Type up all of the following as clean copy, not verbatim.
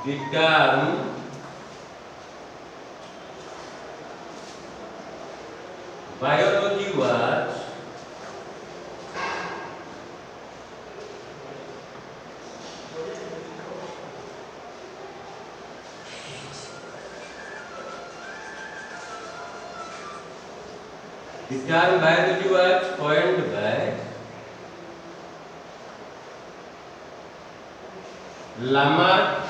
The term biology was coined by Lamarck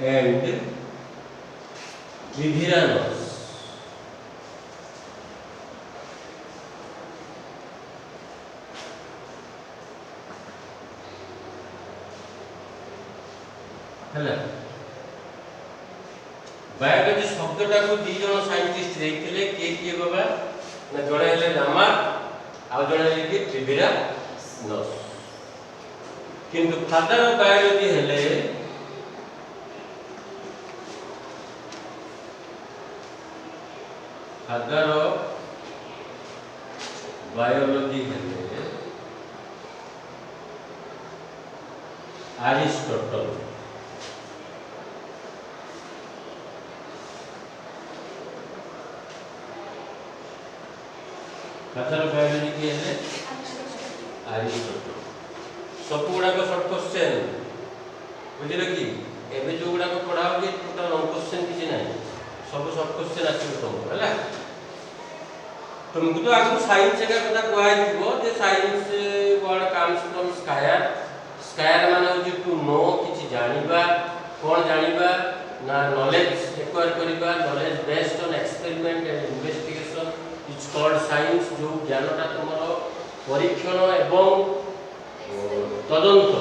and Vivianos. Biology शब्दटा को दी जन साइंटिस्ट देथिले के बाबा ना जणे हेले लामार्क आ जणे हेले कि विवियानस किंतु फादर ऑफ बायोलॉजी हेले फादर ऑफ बायोलॉजी हेले एरिस्टोटल। फादर ऑफ बायोलॉजी के हेले एरिस्टोटल। सब गुडा को शॉर्ट क्वेश्चन बुझिले कि एबे जो गुडा को पढ़ा हो कि टोटल लॉन्ग क्वेश्चन किछि नै सब शॉर्ट क्वेश्चन आछिबो तुमको हला तुमको तो आगु साइंस का कथा कहै दिबो जे science word comes from scire scire माने हो टू नो किछि जानिबा कोन जानिबा ना नॉलेज एक्वायर करिबा knowledge based on experiment and investigation it's called science जो ज्ञानटा तुमरो परीक्षण एवं तदंत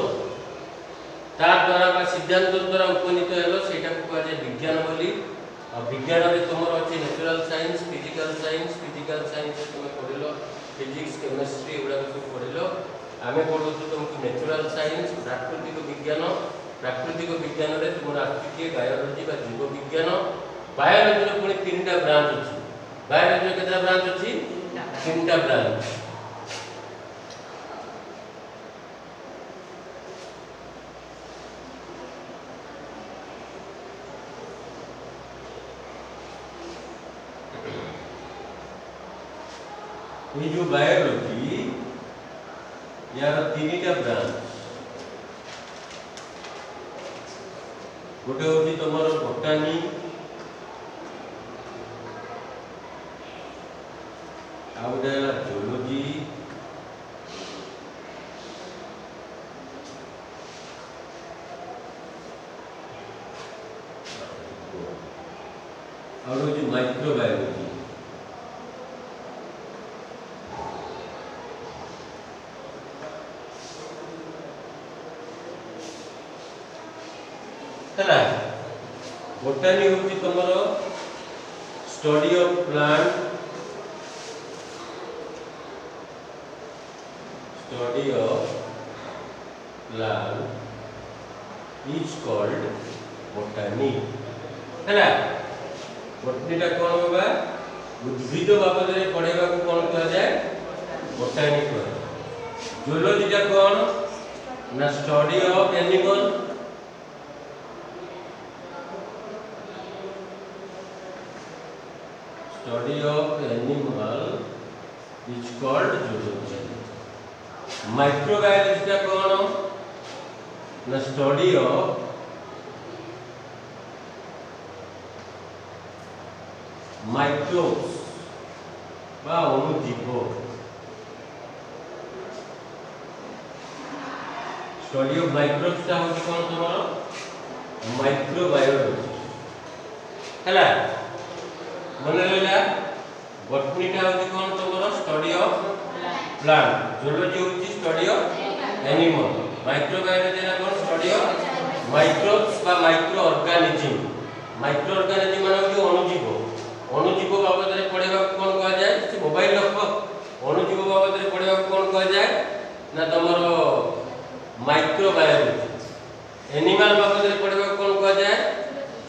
तार द्वारा बा सिद्धांत द्वारा उपनीत हेलो सेटा को कह जे विज्ञान बोली और विज्ञान रे तुमरो अछि नेचुरल साइंस फिजिकल साइंस तुम पढिलो फिजिक्स केमिस्ट्री उडा को पढिलो आमे पढो तो तुमको नेचुरल साइंस प्राकृतिक विज्ञान रे तुमरो आस्तिक बायोलॉजी बा जीव विज्ञान बायोलॉजी रे पुनी तीनटा ब्रांच अछि बायोलॉजी रे केतना ब्रांच अछि तीनटा ब्रांच ये जो बायोलॉजी यार तीनटा ब्रांच गोटे होची तमरो बोटानी आ गोटे हला जूलॉजी और होची माइक्रोबायोलॉजी हला बोटानी होची तमरो study of plant is called botany हला बोटनीटा कोन बाबा उद्भिद बाबद रे पढेबा को कोन कह जाय बोटानी कह जूलॉजीटा कोन ना study of animal is called zoology microbiology का कौन ना स्टडी ऑफ माइक्रोब्स बा अणुजीव स्टडी ऑफ माइक्रोब्स का होची कौन तुम्हारा माइक्रोबायोलॉजी हला मन लेला बॉटनी टा होची कौन तुम्हारा स्टडी ऑफ प्लांट जूलॉजी होची स्टडी ऑफ एनिमल माइक्रोबायोलॉजी ना कौन स्टडी ऑफ माइक्रोब्स बा माइक्रो ऑर्गेनिज्म माने होची अणुजीव बाबद रे पढेबा कोन कह जाय से मोबाइल लख अणुजीव बाबद रे पढेबा कोन कह जाय ना तमरो माइक्रोबायोलॉजी एनिमल बाबद रे पढेबा कोन कह जाय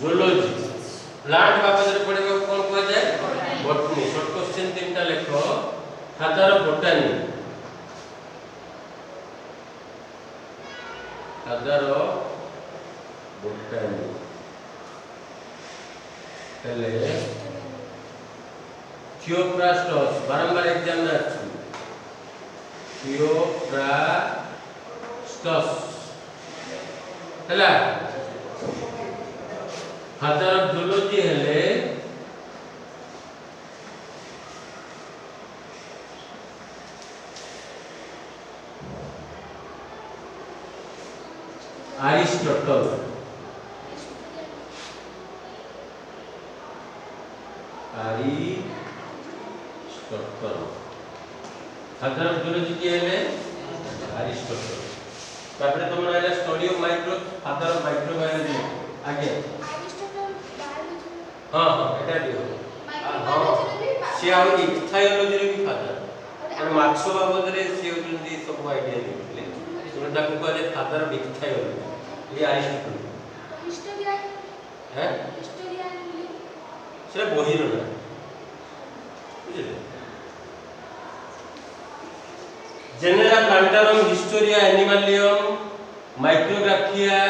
जूलॉजी प्लांट बाबद रे पढेबा कोन कह जाय बॉटनी शॉर्ट क्वेश्चन तीनटा लेखो father of botany father botany हेले थियोफ्रास्टस बारंबार एग्जाम में अच्छी थियोफ्रास्टस हेला फादर ऑफ जूलॉजी हेले Aristotle Aristotle father of zoology के हेले एरिस्टोटल तापरे तुम रहला study of micro father of microbiology आगे हां हां एटा दियो हां से आउ इथायोलॉजी रे भी फादर और मार्क्स बाबद रे से होती सब आईडिया देले तुम ताको कहले फादर ऑफ इथायोलॉजी ये एरिस्टोटल हिस्टोरियन हैं हिस्टोरियन से बही रो ना बुझले जेनेरा प्लांटारम हिस्टोरिया एनिमलियम माइक्रोग्राफिया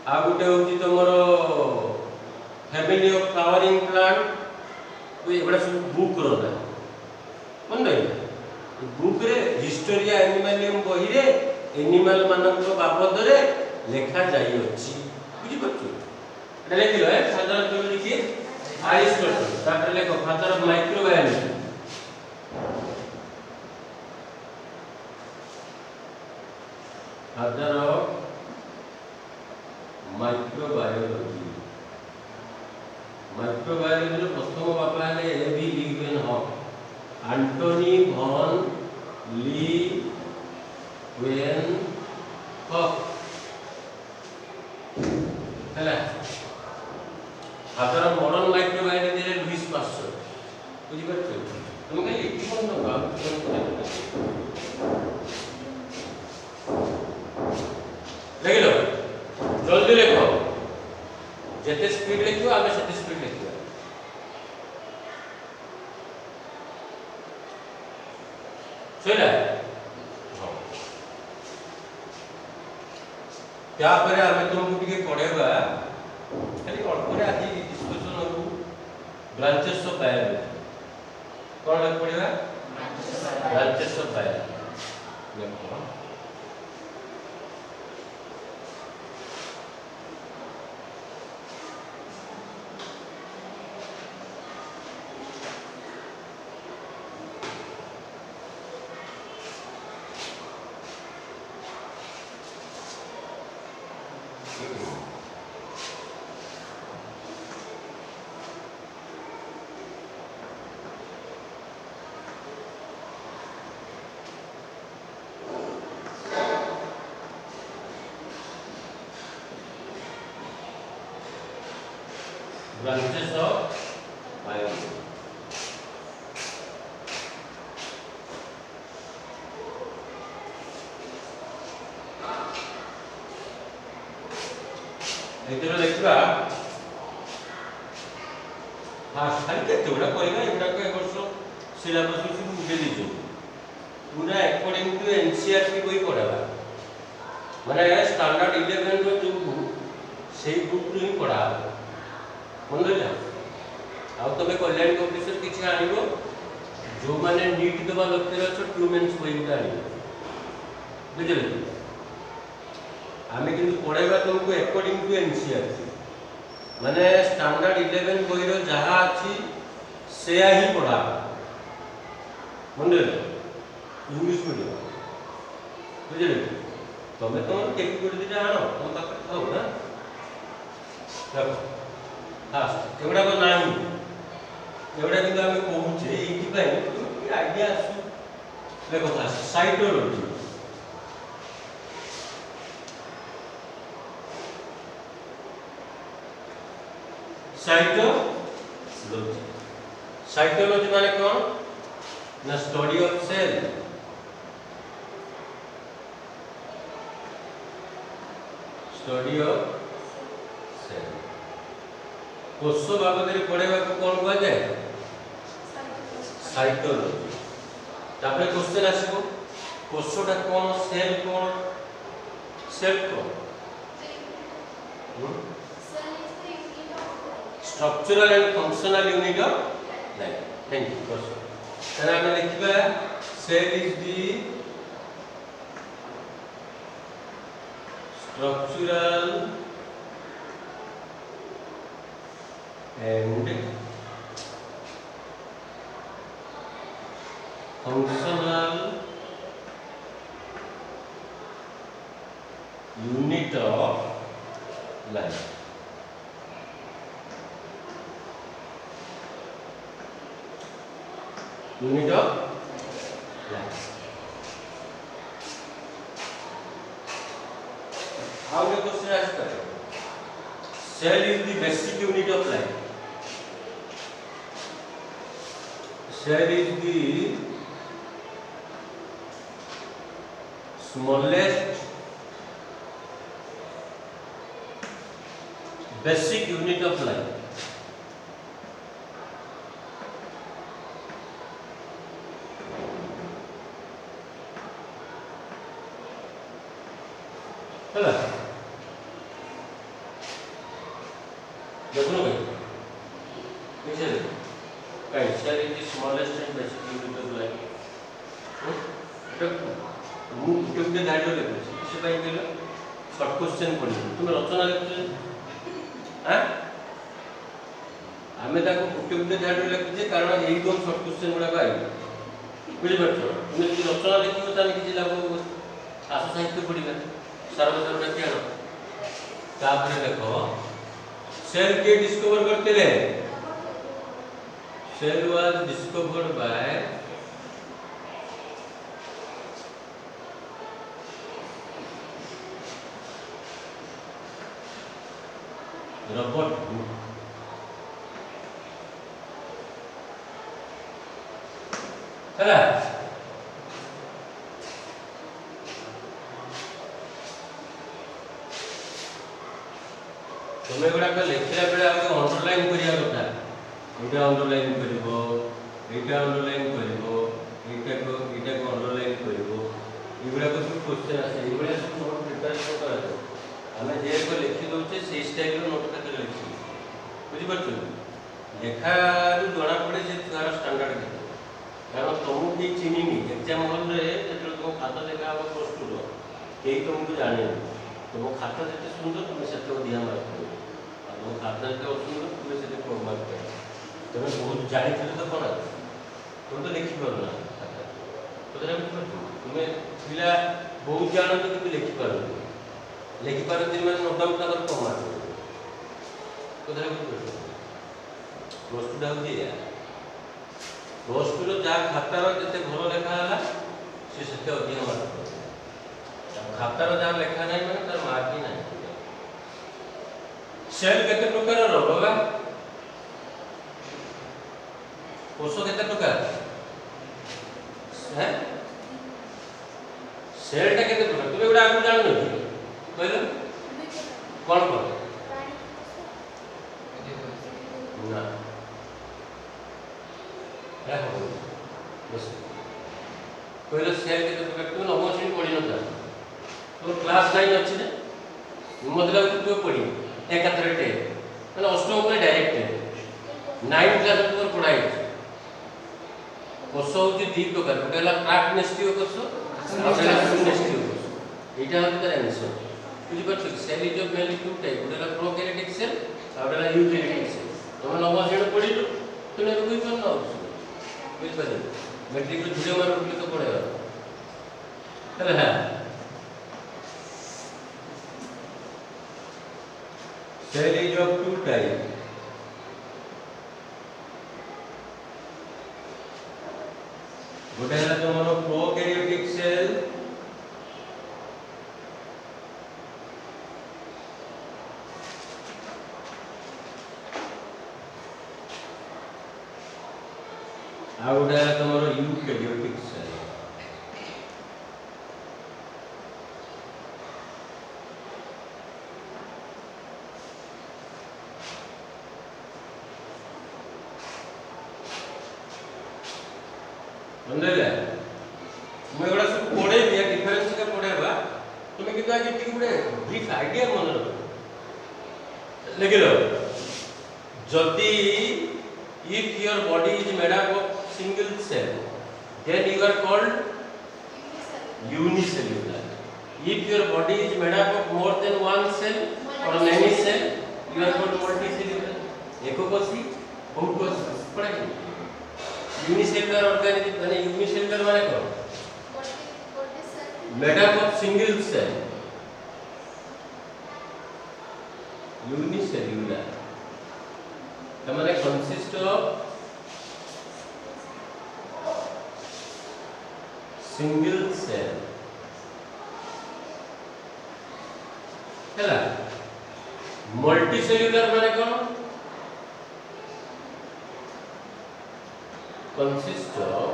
आ गुटे होती तमरो फैमिली ऑफ फ्लावरिंग प्लांट तो एगुडा सब बुक रो ना मन रे बुक रे हिस्टोरिया एनिमलियम बही रे एनिमल मानक बाबद रे लेखा जाई अछि बुझि पछु एटा लेखिलो है फादर ऑफ लिखि एरिस्टोटल तापर लेखो father of microbiology father of microbiology microbiology रो प्रथम बापा है एबी Leeuwenhoek Antonie van Leeuwenhoek हैला फादर ऑफ मॉडर्न माइक्रोबायोलॉजी रे लुइस पास्चर बुझि परछ तुम कहि लिखि कोन ना लिख लो जल्दी लिखो जेते स्पीड लिखियो आगे सेते स्पीड लिखियो सहीला हां क्या करे हमें तुमको टिके पढ़ेबा खाली अल्प रे आज डिस्कशन हो ब्रांचेस ऑफ बायोलॉजी कोन लग पड़ेगा ब्रांचेस ऑफ बायोलॉजी देखो branches of biology एतरो देखबा फास्ट खाली केते बडा कहबा एटा को वर्ष सिलेबस से मुझे दीजो पूरा अकॉर्डिंग टू एनसीईआरटी कोई पढ़ाबा माने स्टैंडर्ड 11 रो जो सेही बुक रो ही पढ़ा मन रहा आ तबे कल्याण ऑफिसर किछि आनिबो जो माने नीट देबा लक्ष्य छ ट्यूमेंस कोई उठा आनिबो बुझले आमे किंतु पढ़ाइबा तुमको अकॉर्डिंग टू एनसीईआरटी माने स्टैंडर्ड 11 बही रो जहा अछि सेया ही पढ़ा मन रहा इंग्लिश मीडियम बुझले तबे तो कैपेबिलिटी आनो तुम तक थाउ ना देखो फास्ट एवडा को नाही एवडा किंतु आमे कहूचे एठी पई कि आईडिया आसु देखो फास्ट साइटोलॉजी साइटोलॉजी साइटोलॉजी माने कोन ना study of cell study of cell कोष बाबद रे पढ़ेबा को कोन कहै जाय साइटोलॉजी तापर क्वेश्चन आसीबो कोषटा कोन सेल कोन सेल को structural and functional unit of life. Thank you. then आमे लिखिबा cell is the structural and functional unit of life। unit of life। How the question asked that? Cell is the basic unit of life। Cell is the smallest basic unit of life। है देखो भाई कैसे कहीं cell is the smallest and basic unit of life. मु गुटे दाइलो लिखुଛି किसे ପାଇଁ କହିଲ शॉर्ट क्वेश्चन पढि तुम रचना लिखुछ हां आमे ताको गुटे दाइलो लिखुछे कारण एई दम शॉर्ट क्वेश्चन गुडा पाइ बुझि परछो तुम যদি रचना लिखियो ताने किछि लाभ आशा साहित्य पढिबा सर्वसाधारण क्या तापर देखो सेल के डिस्कवर करते रहे। Cell was discovered by Robert Hooke. है तुम्हें गुड़ा लिखला बेले आगे अंडरलाइन करिया कथा एटा अंडरलाइन करिवो एटा अंडरलाइन करिवो एटा को अंडरलाइन करिवो एगुडा को सब क्वेश्चन आसे एगुडा सब नोट प्रिपरेशन करा हमें जे को लिखि दोचे से स्टाइल रो नोट खाते लिखि बुझि परछु लेखा रु जणा पड़े जे तार स्टैंडर्ड के कारण तुमु की चिनिनी एग्जाम हॉल रे जेतो तुम खाता देखा अब प्रस्तुत केई तुमको जाने तुम खाता जेते सुंदर तुम सेते ध्यान रखो तुम खाता जेते सुंदर तुम सेते प्रमाण कर तुम बहुत जानि थे तो कोन तुम तो लिखि परना खाता तो जरा तुम पिला बहुत जान तो कि लिखि पारती माने नो डाउट ताकर प्रमाण तो जरा प्रस्तुत हो या प्रस्तुत जा खाता रो जेते भलो लेखा हला से सेते अधिक मार्क खातार जहाँ लेखा नहीं माने तार मार्क ही नहीं। सेल केते प्रकार रो बाबा कोष केते प्रकार हैं सेल टा केते प्रकार तुम एटा आगु जान नै कहलो कोन कोन ना है हो बस कहलो सेल केते प्रकार तुम नवश्रेणी पढि न जा तो क्लास 9 अच्छी ने मतलब तू पढ़ी एकात्र टे मतलब अष्टम पे डायरेक्ट 9 क्लास तो पढ़ाई कोष होची दी प्रकार गोटेला प्राक नेस्टिव कोष गोटेला नेस्टिव कोष एटा होची तार आंसर बुझि परछ cell is of mainly two type गोटेला प्रोकैरियोटिक सेल गोटेला यूकैरियोटिक सेल तुम नवश्रेणी पढ़ी तुने कोई कोन ना बुझि परछ मैट्रिक रे झुड़े मार उठले तो पढ़ेगा है cell is of two types गोटे है तुमरो प्रोकैरियोटिक सेल आ गोटे है तुमरो यूकैरियोटिक सेल समझले मैं एगुड़ा सब पढ़े दिया डिफरेंस के पढ़ेबा तुम्हें कितना आगे ठीक गुड़े ब्रीफ आइडिया मन रख लिख लो जदि if your body is made up of single cell then you are called unicellular. If your body is made up of more than one cell or many cell you are called multicellular. एकोकोशी बहुकोशी पढ़ेंगे unicellular organism माने unicellular माने कौन made up of single cell unicellular हमारे consist of single cell है multicellular माने कौन consist of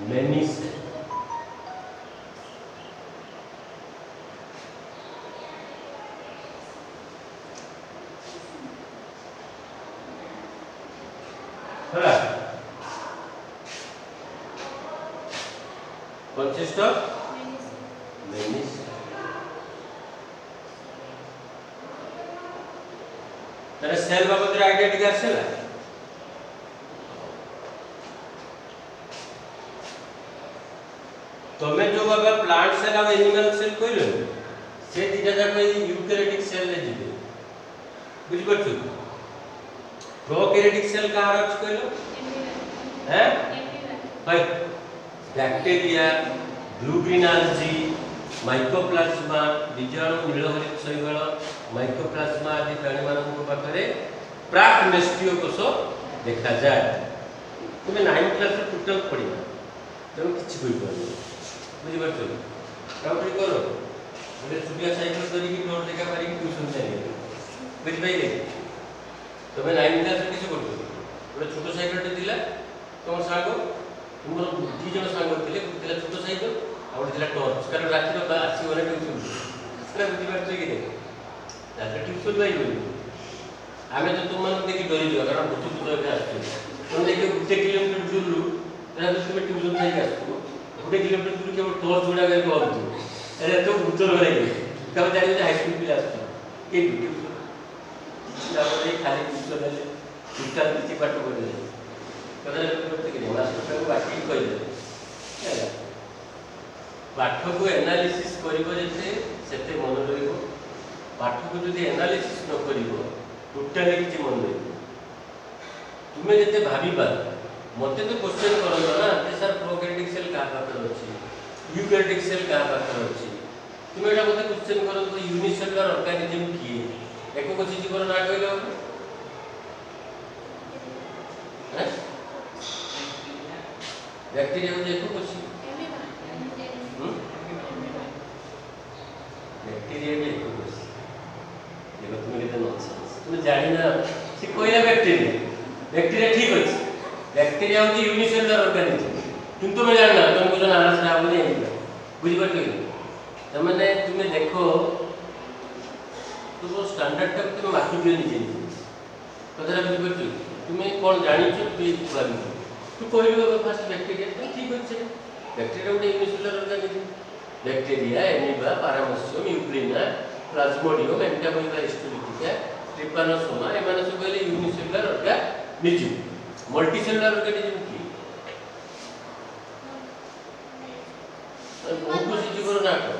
many cells consist of many तारे cell बाबत रे आइडिया टिक आसेला तमे जो बाबा प्लांट सेल और एनिमल सेल कइलो से दिटा जाक यूकैरियोटिक सेल ले जिबे बुझ परछु प्रोकैरियोटिक सेल का अर्थ कइलो हैं भाई bacteria blue green algae mycoplasma बीजाणु नीलहरित शैवाल माइकोप्लाज्मा आदि प्राणी मानक पाखरे प्राक नेस्टियो कोष देखा जाए तुम्हें 9th क्लास रे टोटल पढ़िबा तुम किछि कोइ परबो बुझि परछो काउंटी करो बोले छुटिया साइकिल करी कि नोट देखा पारी कि ट्यूशन जाए बुझि पाइले तुम्हें 9th क्लास रे किछि करतो बोले छोटो साइकिल टे दिला तुम सागो तुमरो दी जण सागो थिले दिला छोटो साइकिल और दिला टॉर्च कारण राती रो आसी वाला ट्यूशन सेटा बुझि परछो कि नहीं ताते ट्यूशन भाई बोली आमे तो तुम मन देखि डरी जो कारण बुझु तो एबे आछो तुम देखि 1 किलोमीटर दूरलु ताते तुम ट्यूशन जाई आछो 1 किलोमीटर दूर के टॉर्च जोड़ा गए कहू अरे तो उतर गले तब जानि हाई स्कूल पिला आछो ए ट्यूशन तापर खाली ट्यूशन ले टूटा किछि पाठ पढले कदे करते कि मास्टर को बाकी कइले हैला पाठ को एनालिसिस करिवो जेते सेते मन रहिबो पाठ को जदि एनालिसिस न करिवो टोटली किछि मन रहिबो तुमे जेते भाबिबा मते तो क्वेश्चन करलो ना जे सर प्रोकैरियोटिक सेल का पाखर अछि यूकैरियोटिक सेल का पाखर अछि तुमे एटा मते क्वेश्चन करो तो यूनिसेलुलर ऑर्गेनिज्म की एकोकोशी जीवन ना कहलो हैं बैक्टीरिया को एकोकोशी बैक्टीरिया में एकोकोशी देखो तुम केते नॉनसेंस तुम जानि ना से कोइला बैक्टीरिया ठीक अछि बैक्टीरिया होची यूनिसेलुलर ऑर्गेनिज्म किंतु मैं जानना तुमको जो नाराज ना हो नहीं बुझि परछो त माने तुम देखो तो स्टैंडर्ड तक तुम मार्क दियो नहीं कदरा बुझि परछो तुम कोन जानि छ तू भाबी तू कहबो फास्ट बैक्टीरिया तो ठीक अछि बैक्टीरिया उडे unicellular organism bacteria amoeba paramecium euglena plasmodium Entamoeba histolytica trypanosoma एमाने सब कहले यूनिसेलुलर ऑर्गेनिज्म मल्टीसेलुलर ऑर्गेनिज्म की बहुत सी जीवन ना कर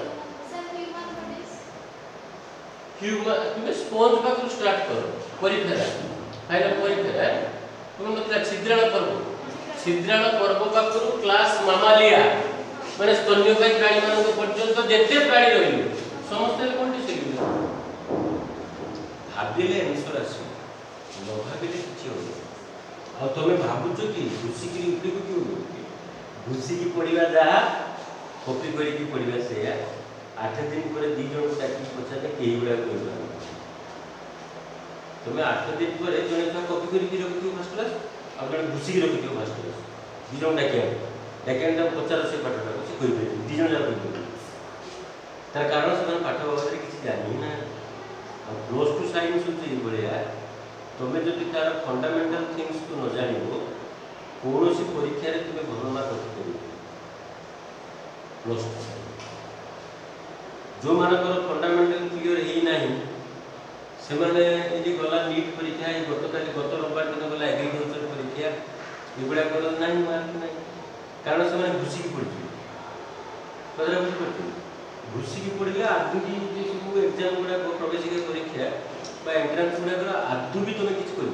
ह्यूमन तुम स्पंज पाखु स्टार्ट करो परिफेरा फाइनल परिफेरा तुम मतलब छिद्राण पर्व पाखु क्लास मामालिया माने स्तन्यपायी प्राणी मानक पर्यंत जेते प्राणी रहिलो समस्त मल्टीसेलुलर भाबिले आंसर आसी न भाबिले किछि हो आ तमे भाबुछ कि घुसी कि उठे को कि घुसी की पड़िबा जा कॉपी करी की पड़िबा से 8 दिन पर दी जण को डाकी पछाते केही गुडा कहबा तमे 8 दिन पर जणे का कॉपी करी की रखियो फर्स्ट क्लास आ जणे घुसी की रखियो फर्स्ट क्लास दी जण डाकिया डाकिया पचार से पाठटा को कहि दे दी जण जा कहि तार कारण से पाठ बाबत किछि जानि ना आ क्लोज टू साइंस होती बलिया तमे जदि तार फंडामेंटल थिंग्स को न जानिबो कोनोसी परीक्षा रे तुमे भल मार्क रखिबो प्लस टू जो मानकर फंडामेंटल क्लियर ही नहीं से माने ये गला नीट परीक्षा ये गत रविवार दिन गला एग्रीकल्चर परीक्षा एगुड़ा कर नहीं मार्क नहीं कारण से मैंने घुसिकी पड़ी कदरा बुझी घुसिकी पड़े आदमी जो सब एग्जाम गुड़ा प्रवेशिका परीक्षा एंट्रांस गुड़ा आदू भी तुम्हें किसी कर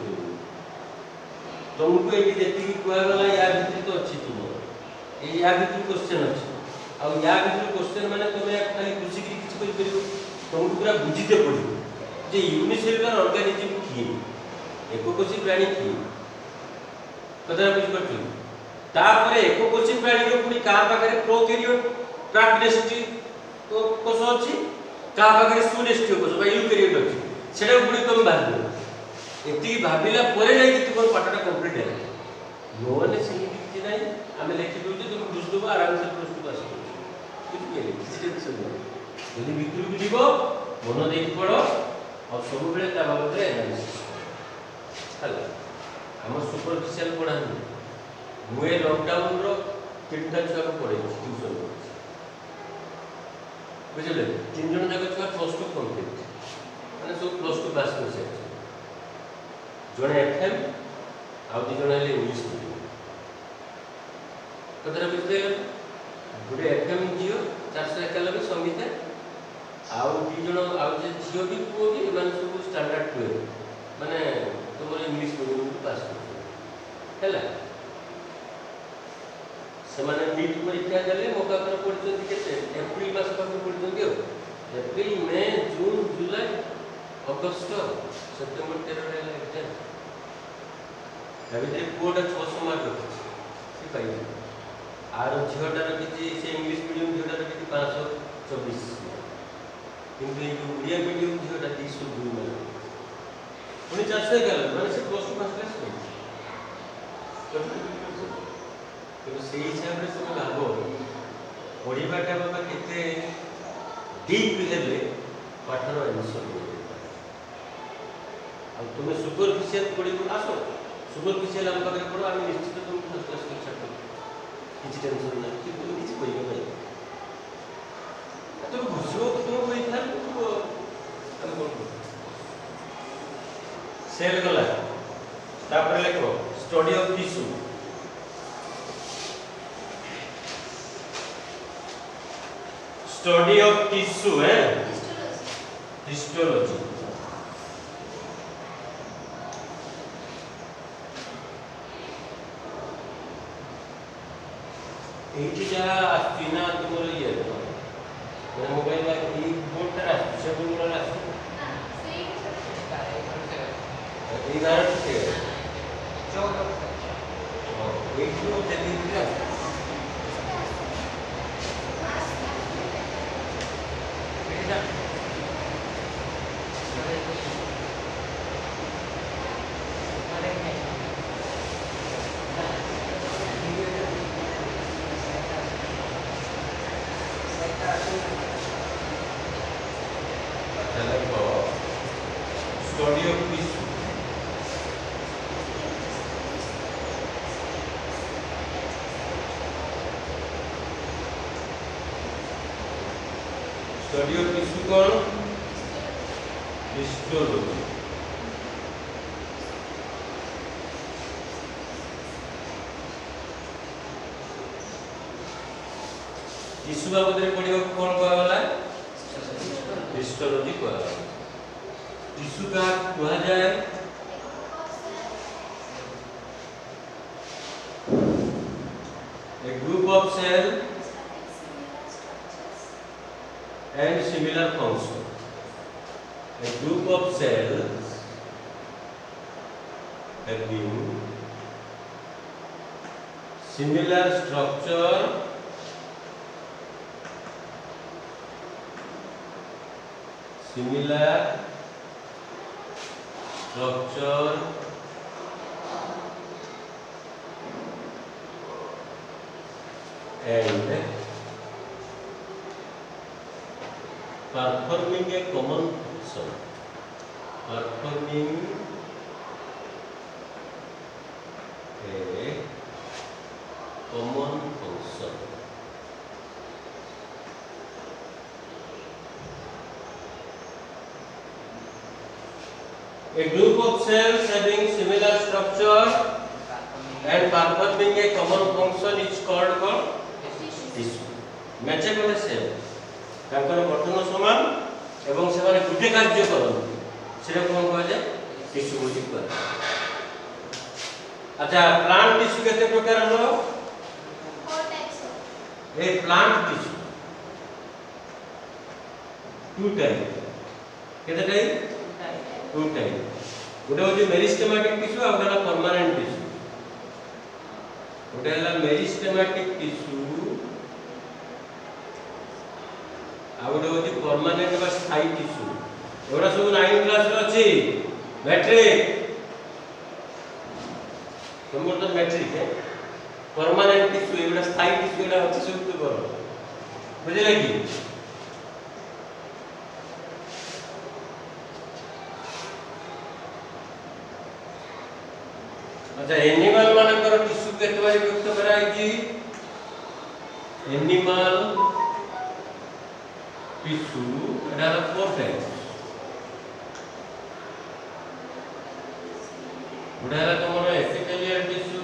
तुमको ये जी कहगला या भितर तो अच्छी तुम या भितर क्वेश्चन अच्छी आउ या भितर क्वेश्चन माने तुम्हें खाली घुसिकी किसी कर तुमको पूरा बुझीते पड़ो जे यूनिसेलुलर ऑर्गेनिज्म किए एकोकोशी प्राणी किए कदरा बुझी पड़ो तापर एकोकोशी प्राणी रो पुनी का पाखरे प्रोकैरियोट प्रागनेस्टी तो कोष अछि का पाखरे सुनेस्टियो कोष बा यूकैरियोट अछि सेटा पुनी तुम भाबो एति भाबिला परे जाई कि तुम पाठटा कंप्लीट है नोने सेही किछि नै आमे लेखि दउ जे तुम बुझदो आराम से प्लस टू पास कर बुझि गेले किछि टेंशन नै यदि भितरु को जीवो मन देई पड़ो और सब बेले ता बाबत एनालिसिस हला हम सुपरफिशियल पढ़ा मुए लॉकडाउन रो तीनटा छुआ को पढ़े ट्यूशन बुझले तीन जन जाक छुआ प्लस टू कंप्लीट माने सब प्लस टू पास कर से जने एफएम आ दि जने ले इंग्लिश मीडियम कदरा बुझले गुडे एफएम जियो 491 संगीत आउ दि जन आउ जे जियो भी पुओ भी एमान सब स्टैंडर्ड 12 माने तुमरे इंग्लिश मीडियम को पास कर हैला सेमाने नीट परीक्षा देले मौका पर पढ़छन केते अप्रैल मास पर पढ़छन अप्रैल मई जून जुलाई अगस्त सेप्टेम्बर 13 रे एग्जाम अभी पुओटा 600 मार्क से पाई आर झियोटार किछि से इंग्लिश मीडियम झियोटार किछि 524 किंतु ये उड़िया मीडियम झियोटा 302 मार्क पुनी 400 गल माने से प्लस टू पास क्लास में तो से हिसाब रे सब भाबो पढिबाटा बाबा केते डीप हेले पाठर आंसर अब तुम्हें सुपरफिशियल पढ़ी आसो सुपरफिशियल हम पाखे पढ़ो आम निश्चित तुमको फर्स्ट क्लास कर छाड़ किसी टेंशन ना कि तुम किसी कोई नहीं तुम घुसो तुम कोई था तुम हम कौन सेल गला तापर लेखो study of tissue study of tissue है हिस्टोलॉजी एठी जा आस्तिना तुमर ये मैं मोबाइल में ई बोर्ड रा से बोर्ड रा से ई गार से जो एक जो जल्दी दिया बेटा study of tissue study of tissue कौन हिस्टोलॉजी टिश्यू बाबद रे पढ़िबा कोन कहला हिस्टोलॉजी कहला टिश्यू का कहा जाए a group of cell and similar function a group of cells having similar structure and performing a common function A group of cells having similar structure and performing a common function is called what? Tissue. Meche कोटे cell तांकर गठन समान एवं सेमाने गुटे कार्य करन सेटा कोन कह जाय tissue बोली कह। अच्छा प्लांट टिश्यू केते प्रकार hello? 4 types of A plant tissue 2 type केते टाइप? 2 टाइप गोटे होची मेरिस्टेमेटिक टिश्यू आ गोटे परमानेंट टिश्यू। गोटे हला मेरिस्टेमेटिक टिश्यू आ गोटे होची परमानेंट बा स्थायी टिश्यू। एवडा सब 9 क्लास रे अछि मैट्रिक तुमर तो मैट्रिक है परमानेंट टिश्यू एवडा स्थायी टिश्यू एवडा अछि सब तो करो बुझले की? अच्छा एनिमल मानकर टिश्यू केते बारी विभक्त कराई छी? एनिमल टिश्यू एटा 4 टाइप। गोटे है तुमर एपिथेलियल टिश्यू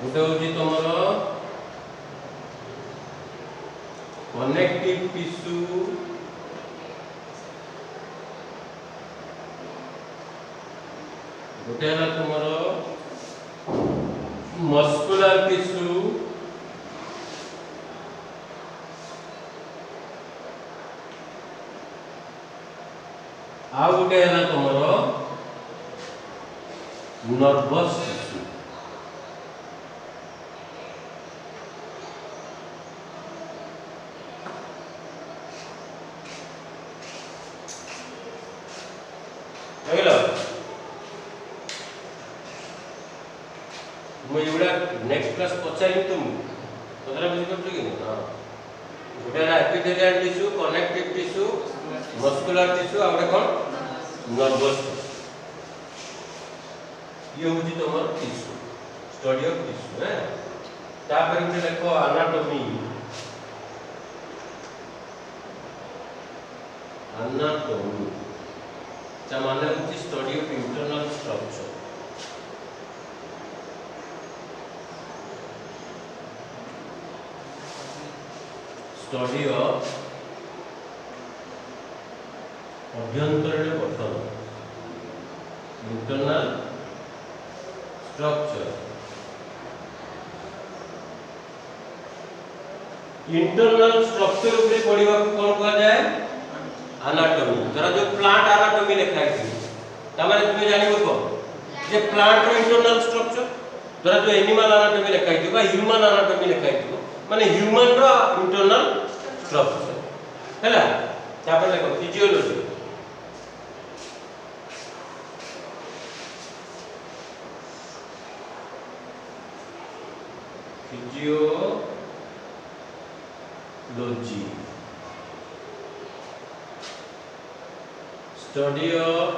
गोटे होची तुमर कनेक्टिव टिश्यू गोटे है तुमर मस्कुलर टिश्यू आ गोटे है तुमर नर्वस टिश्यू। हेलो मैं एवडा नेक्स्ट क्लास पचारि तुम तोरा बुझि करछु कि हां गोटे है epithelial tissue connective tissue muscular tissue आ गोटे कोन नर्वस टिश्यू। ये होची तमर टिश्यू स्टडी ऑफ टिश्यू है। तापर गोटे देखो एनाटॉमी ता माने होची study of internal structure. Study of अभ्यंतरीण गठन इंटरनल स्ट्रक्चर। इंटरनल स्ट्रक्चर ऊपर पढ़िबा को कोन कहा जाय? एनाटॉमी। जरा जो प्लांट एनाटॉमी लिखा है तमारे तुम जानिबो को जे प्लांट रो इंटरनल स्ट्रक्चर जरा जो एनिमल एनाटॉमी लिखा है बा ह्यूमन एनाटॉमी लिखा है माने ह्यूमन रो इंटरनल स्ट्रक्चर हैला। तापर देखो physiology study of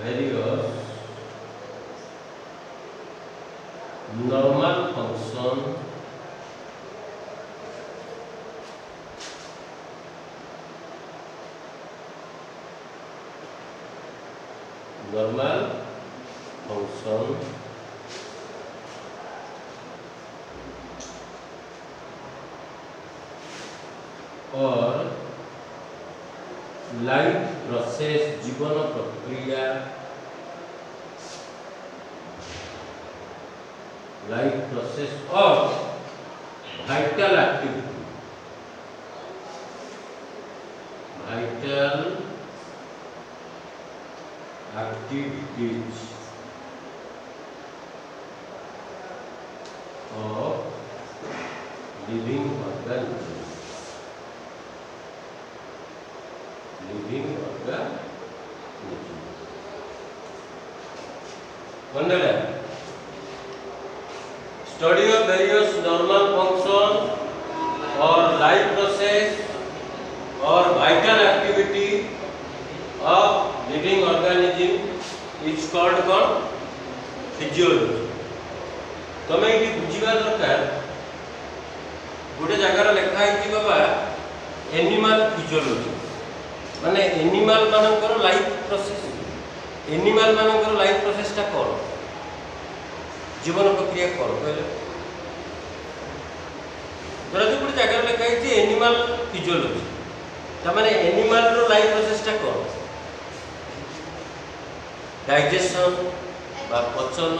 various normal function और लाइफ प्रोसेस जीवन प्रक्रिया लाइफ प्रोसेस और vital activity of living organism study of various normal function or life process or vital activity living organism is called कौन physiology. तमे ये बुझिबा दरकार गोटे जगार लिखा है बाबा एनिमल फिजियोलॉजी माने एनिमल मानकर लाइफ प्रोसेस। एनिमल मानकर लाइफ प्रोसेस टा कौन जीवन प्रक्रिया कौन कहले धर जो गोटे जगार लिखा है एनिमल फिजियोलॉजी तमाने एनिमल रो लाइफ प्रोसेस टा कौन डाइजेशन बा पचन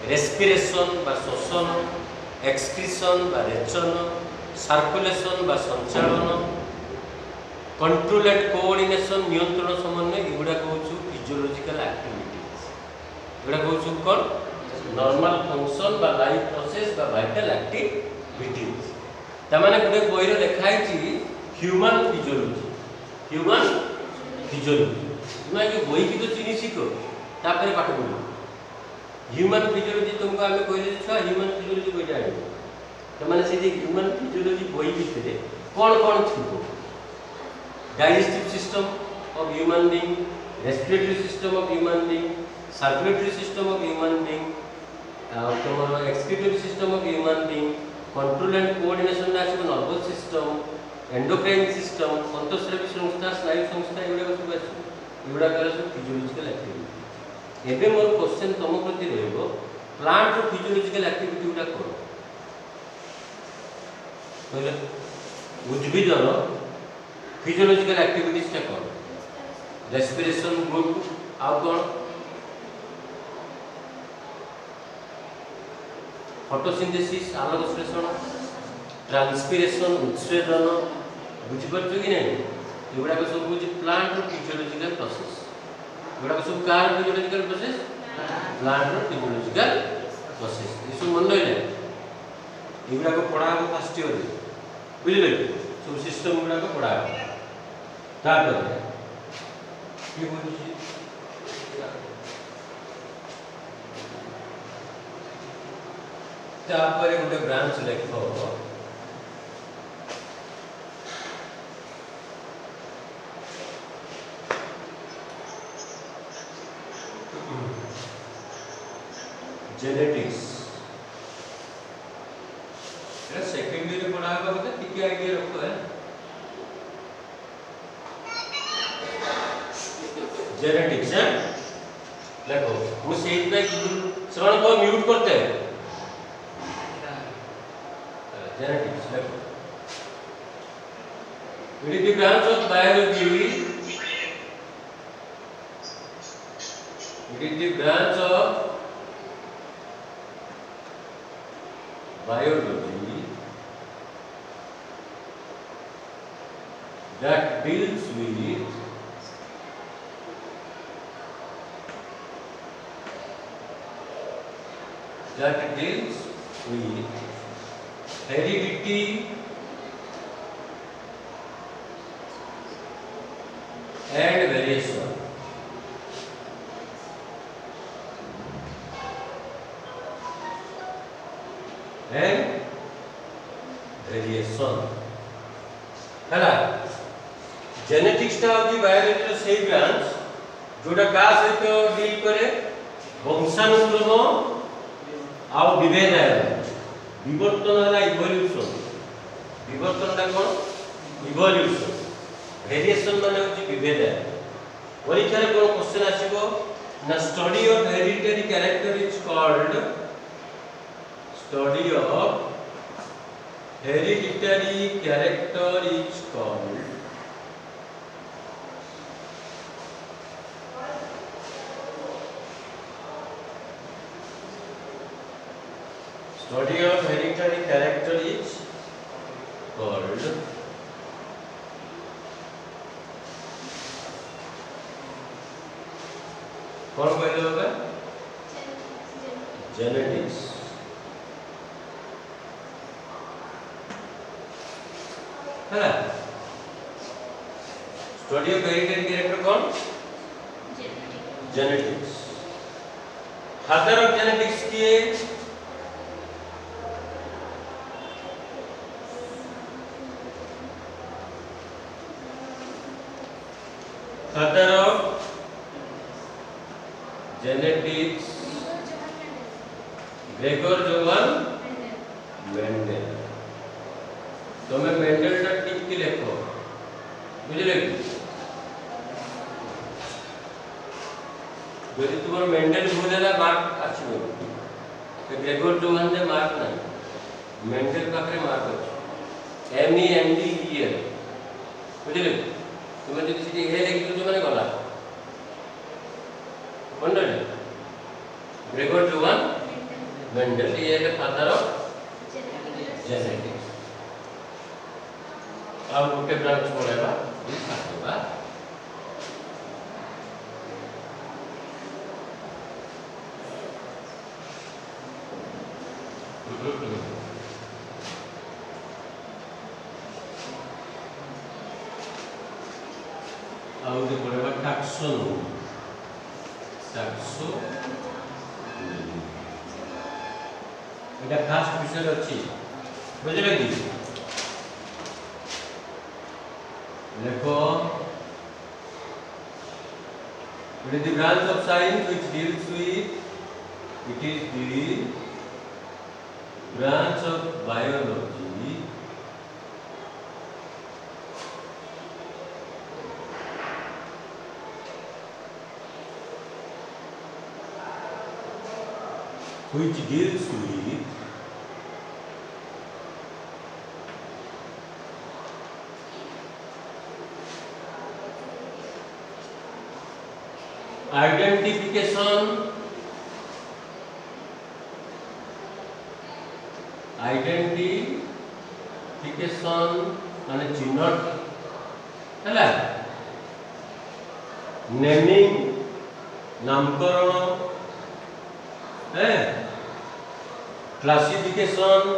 रेस्पिरेशन बा श्वसन एक्सक्रीशन बा रेचन सर्कुलेशन बा संचालन कंट्रोल एंड कोऑर्डिनेशन नियंत्रण समन्वय एगुड़ा कहूँ फिजियोलॉजिकल एक्टिविटीज एगुड़ा कहूँ कौन नॉर्मल फंक्शन बा लाइफ प्रोसेस बा वाइटल एक्टिविटीज तमाने गोटे बही लिखा है ह्यूमन फिजियोलॉजी ह्यूमन फिजियोलॉजी तुम आगे बही की तो चिन्ह शिख तापर पाठ पढ़ो ह्यूमन फिजियोलॉजी तुमको आम कहले छुआ ह्यूमन फिजियोलॉजी बहीटा आने तमाने से ह्यूमन फिजियोलॉजी बही भितर कौन कौन थी digestive system of human being respiratory system of human being circulatory system of human being तुम excretory system of human being control and coordination आसो नर्वस सिस्टम एंडोक्राइन सिस्टम अंतःस्रावी संस्था स्नायु संस्था एगुड़ा सब आस एगुड़ा सब फिजियोलॉजिकल एक्टिविटी। एबे मोर क्वेश्चन तुम प्रति रहइबो प्लांट रो फिजियोलॉजिकल एक्टिविटी गुडा कोन कहले उद्भिदर फिजियोलॉजिकल एक्टिविटीज टा कोन रेस्पिरेशन गुड आउ कोन फोटोसिंथेसिस आलोक संश्लेषण ट्रांसपिरेशन उत्सर्जन बुझी परछो कि नहीं एगुड़ा सब बुझी प्लांट रो फिजियोलॉजिकल प्रोसेस एगुड़ा सब कार फिजियोलॉजिकल प्रोसेस प्लांट रो फिजियोलॉजिकल प्रोसेस ये सब मन रहिले एगुड़ा को पढ़ा हो फर्स्ट ईयर रे बुझले सब सिस्टम गुड़ा को पढ़ा हो तापर की बुझी तापर गोटे ब्रांच लेखो जेनेटिक्स एटा सेकंड ईयर पढ़ा होगा बता टिके आईडिया रखो है जेनेटिक्स है देखो वो सेट पे श्रवण को म्यूट करते हैं जेनेटिक्स देखो it is the branch of biology it is the branch of biology that deals with heredity and variation हैला जेनेटिक्स टा होची बायोलॉजी रो सेही ब्रांच जोटा का सहित डील करे वंशानुक्रम आ विभेद है विवर्तन है इवोल्यूशन विवर्तन टा कोन इवोल्यूशन वेरिएशन माने होची विभेद है परीक्षा रे कोन क्वेश्चन आसीबो ना study of hereditary character is called study of hereditary character is called study of hereditary character is called कौन कहले होगा जेनेटिक्स है स्टडी ऑफ हेरिडिटरी कैरेक्टर कौन जेनेटिक्स फादर ऑफ जेनेटिक्स किए father of genetics Gregor Johann Mendel तुम्हें Mendel टा ठीक की लिखो बुझले यदि तुम्हार मेंडेल भूल है मार्क आछिबो तो ग्रेगर जोहान दे मार्क नहीं मेंडेल पाखरे मार्क अछि M E N D E L बुझले तुम्हें जदि सिटी ए लिखि जो माने गला मेंडेल ग्रेगर जोहान मेंडेल ये है फादर ऑफ जेनेटिक्स अब गोटे ब्रांच पढ़ेबा ई फादरबा ଆଉ ଗୋଟେ ପଢ଼ିବା ଟାକ୍ସୋନୋମି এটা ফার্স্ট বিষয় ଅଛି বুঝলে কি লেখো it is the branch of science which deals with it is the branch of biology which deals with identification माने चिन्हट हैला नेमिंग नामकरण है क्लासिफिकेशन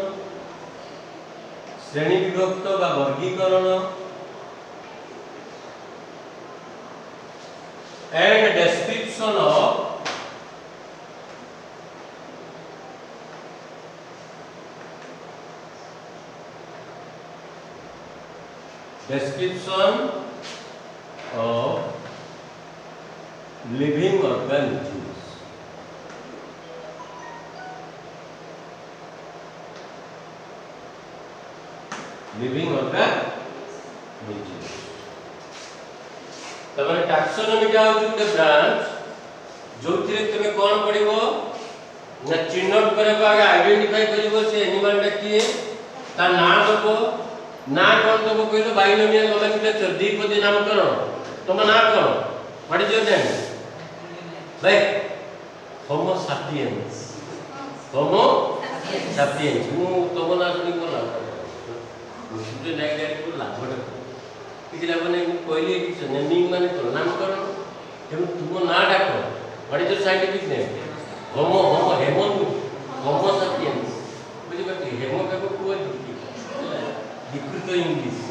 श्रेणी विभक्त बा वर्गीकरण and description of living organisms तमने टैक्सोनॉमी का होते ब्रांच जो थिरे तमे कोन पड़िबो ना चिन्हट करबा आगे आइडेंटिफाई करिवो से एनिमल टा किए ता नाम दबो ना कोन दबो कहलो बाइनोमियल नोमेनक्लेचर द्विपदी नामकरण तुम ना कोन व्हाट इज योर नेम भाई होमो सैपियंस मु तुम ना सुनी को लाभ मुझे नहीं जाने को लाभ किसी लाभ नहीं कहली नेमिंग माने तो नामकरण तेणु तुम ना डाक what is your scientific name Homo sapiens बुझी पाते हेमो का को विकृत इंग्लिश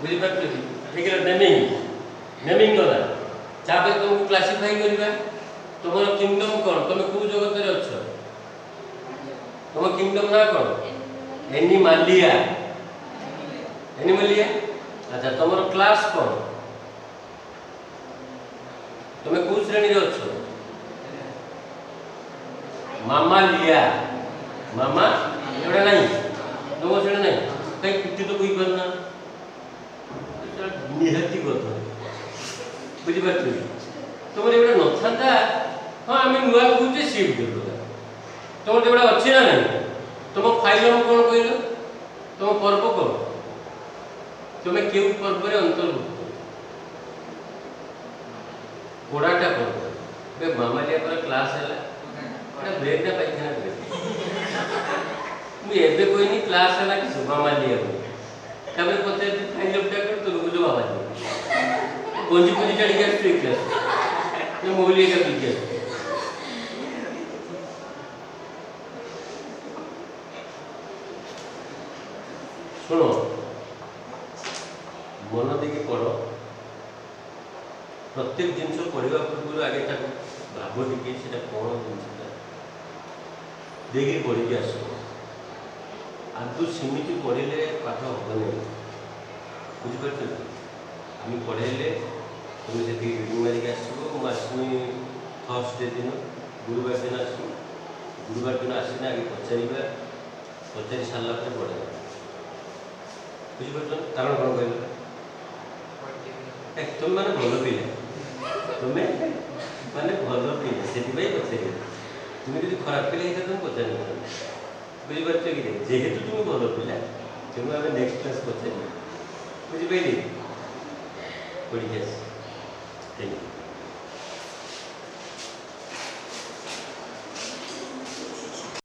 बुझी पाते ठीक है नेमिंग गला चाहे तुमको क्लासिफाई करबा तुमर किंगडम कोन तुम को जगत रे अछ तुम किंगडम ना कोन एनिमलिया अच्छा तुमर क्लास कोन तुम को श्रेणी रे अछ मामालिया मामा एवडा नहीं तुम श्रेणी नहीं कई किति तो कोई करना निहति गत बुझी पाछी तुम एवडा न थांता हां आमे नुआ बुझे शिफ्ट देबो तुम एवडा अछि ना नहीं तुम फाइलम कोन कहलो तुम पर्व कोन तुम केउ पर्व रे अंतर्भुक्त कोडाटा पर्व बे मामालिया पर क्लास हैला एटा ब्रेक ना पाइखना ब्रेक मु एबे कोई नहीं क्लास हैला कि मामालिया को तबे पते फाइलम टा कर तो बुझो बाबा कोंजी चढ़ गया स्ट्रिक्ट ये मोहल्ले का पीछे सुनो मन देखिए पढ़ प्रत्येक जिनस पढ़ा पूर्व आगे भाव टी से कौन जिनसा देखिए पढ़ी आस आदु सेमती पढ़े पाठ हेनी बुझीपार आम पढ़े तुम से रीडिंग मारिक आसो मुझे फर्स्ट डे दिन गुरुवार दिन आसू गुरुवार दिन आसना आगे पचार सारा पढ़ा बुझीपार कारण कौन कह तुम मैंने भल पिला तुम्हें माने भल पिला से पचार तुम्हें जो खराब पिला है तुम पचार बुझीपार कि जेहेतु तुम भल पिला तेणु आम नेक्स्ट क्लास पचार बुझीपारे पढ़ी थैंक यू।